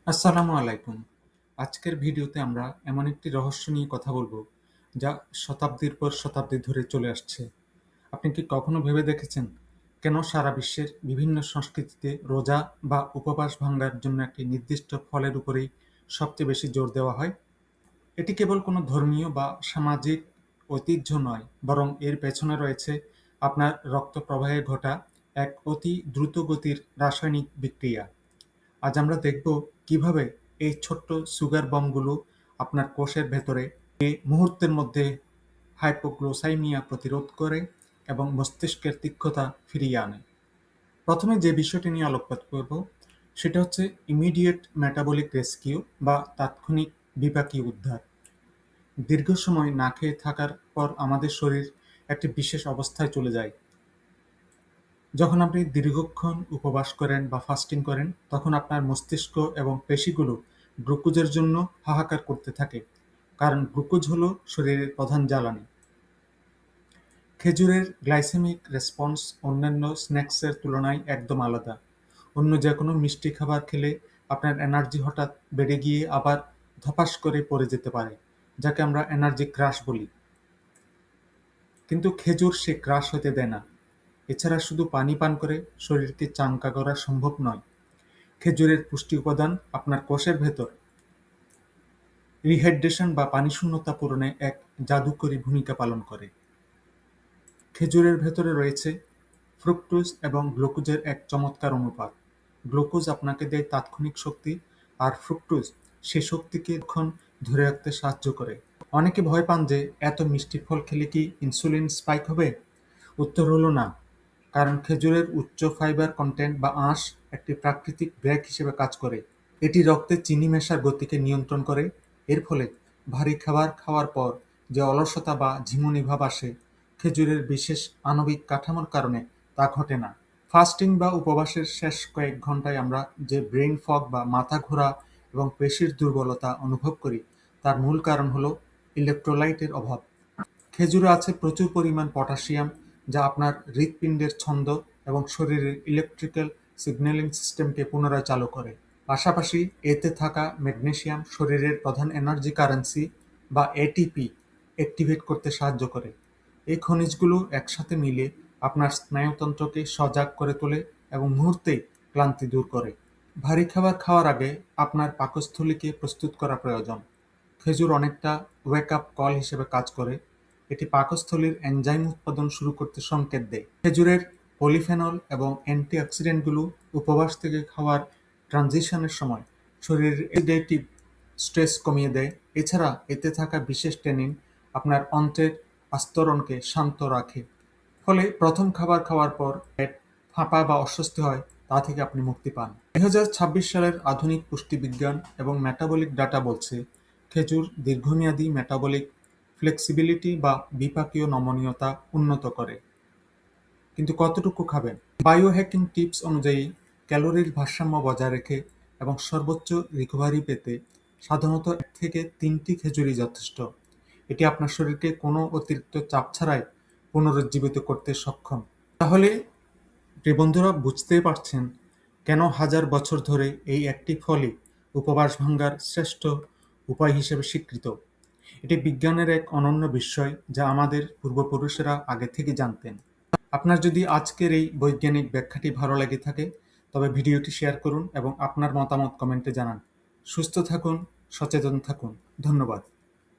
আসসালামু আলাইকুম। আজকের ভিডিওতে আমরা এমন একটি রহস্য নিয়ে কথা বলবো যা শতাব্দীর পর শতাব্দী ধরে চলে আসছে। আপনি কি কখনো ভেবে দেখেছেন কেন সারা বিশ্বের বিভিন্ন সংস্কৃতিতে রোজা বা উপবাস ভাঙার জন্য একটি নির্দিষ্ট ফলের উপরেই সবচেয়ে বেশি জোর দেওয়া হয়? এটি কেবল কোনো ধর্মীয় বা সামাজিক ঐতিহ্য নয়, বরং এর পেছনে রয়েছে আপনার রক্ত প্রবাহে ঘটা এক অতি দ্রুতগতির রাসায়নিক বিক্রিয়া। আজ আমরা দেখব কিভাবে এই ছোট্ট সুগার বমগুলো আপনার কোষের ভেতরে মুহূর্তের মধ্যে হাইপোগ্লোসাইমিয়া প্রতিরোধ করে এবং মস্তিষ্কের তীক্ষ্ণতা ফিরিয়ে আনে। প্রথমে যে বিষয়টি নিয়ে আলোকপাত করব সেটা হচ্ছে ইমিডিয়েট মেটাবলিক রেস্কিউ বা তাৎক্ষণিক বিপাকীয় উদ্ধার। দীর্ঘ সময় না খেয়ে থাকার পর আমাদের শরীর একটি বিশেষ অবস্থায় চলে যায়। যখন আপনি দীর্ঘক্ষণ উপবাস করেন বা ফাস্টিং করেন, তখন আপনার মস্তিষ্ক এবং পেশিগুলো গ্লুকোজের জন্য হাহাকার করতে থাকে, কারণ গ্লুকোজ হলো শরীরের প্রধান জ্বালানি। খেজুরের গ্লাইসেমিক রেসপন্স অন্যান্য স্ন্যাক্সের তুলনায় একদম আলাদা। অন্য যে কোনো মিষ্টি খাবার খেলে আপনার এনার্জি হঠাৎ বেড়ে গিয়ে আবার ধপাস করে পড়ে যেতে পারে, যাকে আমরা এনার্জি ক্রাশ বলি। কিন্তু খেজুর সে ক্রাশ হতে দেয় না। এছাড়া শুধু পানি পান করে শরীরকে চাঙ্গা করা সম্ভব নয়। খেজুরের পুষ্টি উপাদান আপনার কোষের ভেতর রিহাইড্রেশন বা পানিশূন্যতা পূরণে এক জাদুকরী ভূমিকা পালন করে। খেজুরের ভেতরে রয়েছে ফ্রুক্টোজ এবং গ্লুকোজের এক চমৎকার অনুপাত। গ্লুকোজ আপনাকে দেয় তাৎক্ষণিক শক্তি, আর ফ্রুক্টোজ সে শক্তিকে ক্ষণ ধরে রাখতে সাহায্য করে। অনেকে ভয় পান যে এত মিষ্টি ফল খেলে কি ইনসুলিন স্পাইক হবে? উত্তর হলো না, কারণ খেজুরের উচ্চ ফাইবার কন্টেন্ট বা আঁশ একটি প্রাকৃতিক ব্রেক হিসেবে কাজ করে। এটি রক্তে চিনি মেশার গতিকে নিয়ন্ত্রণ করে। এর ফলে ভারী খাবার খাওয়ার পর যে অলসতা বা ঝিমুনি ভাব আসে, খেজুরের বিশেষ আণবিক কাঠামোর কারণে তা ঘটে না। ফাস্টিং বা উপবাসের শেষ কয়েক ঘন্টায় আমরা যে ব্রেইন ফগ বা মাথা ঘোরা এবং পেশির দুর্বলতা অনুভব করি, তার মূল কারণ হলো ইলেকট্রোলাইটের অভাব। খেজুরে আছে প্রচুর পরিমাণ পটাশিয়াম, যা আপনার হৃৎপিণ্ডের ছন্দ এবং শরীরের ইলেকট্রিক্যাল সিগন্যালিং সিস্টেমকে পুনরায় চালু করে। পাশাপাশি এতে থাকা ম্যাগনেসিয়াম শরীরের প্রধান এনার্জি কারেন্সি বা এটিপি অ্যাক্টিভেট করতে সাহায্য করে। এই খনিজগুলো একসাথে মিলে আপনার স্নায়ুতন্ত্রকে সজাগ করে তোলে এবং মুহূর্তেই ক্লান্তি দূর করে। ভারী খাবার খাওয়ার আগে আপনার পাকস্থলীকে প্রস্তুত করা প্রয়োজন। খেজুর অনেকটা ওয়েক আপ কল হিসেবে কাজ করে। এটি পাকস্থলীর এনজাইম উৎপাদন শুরু করতে সংকেত দেয়। খেজুরের পলিফেনল এবং অ্যান্টিঅক্সিডেন্টগুলো উপবাস থেকে খাওয়ার ট্রানজিশনের সময় শরীরের অক্সিডেটিভ স্ট্রেস কমিয়ে দেয়। এছাড়া এতে থাকা বিশেষ ট্যানিন আপনার অন্ত্রের আস্তরণকে শান্ত রাখে। ফলে প্রথম খাবার খাওয়ার পর পেট ফাঁপা বা অস্বস্তি হয়, তা থেকে আপনি মুক্তি পান। 2026 সালের আধুনিক পুষ্টিবিজ্ঞান এবং মেটাবলিক ডাটা বলছে খেজুর দীর্ঘমেয়াদী মেটাবলিক ফ্লেক্সিবিলিটি বা বিপাকীয় নমনীয়তা উন্নত করে। কিন্তু কতটুকু খাবেন? বায়োহ্যাকিং টিপস অনুযায়ী ক্যালোরির ভারসাম্য বজায় রেখে এবং সর্বোচ্চ রিকভারি পেতে সাধারণত 1 থেকে 3টি খেজুরই যথেষ্ট। এটি আপনার শরীরকে কোনো অতিরিক্ত চাপ ছাড়াই পুনরুজ্জীবিত করতে সক্ষম। তাহলে প্রিয় বন্ধুরা, বুঝতেই পারছেন কেন হাজার বছর ধরে এই একটি ফলই উপবাস ভাঙ্গার শ্রেষ্ঠ উপায় হিসেবে স্বীকৃত। এটি বিজ্ঞানের এক অনন্য বিস্ময়, যা আমাদের পূর্বপুরুষেরা আগে থেকে জানতেন। আপনার যদি আজকের এই বৈজ্ঞানিক ব্যাখ্যাটি ভালো লেগে থাকে, তবে ভিডিওটি শেয়ার করুন এবং আপনার মতামত কমেন্টে জানান। সুস্থ থাকুন, সচেতন থাকুন। ধন্যবাদ।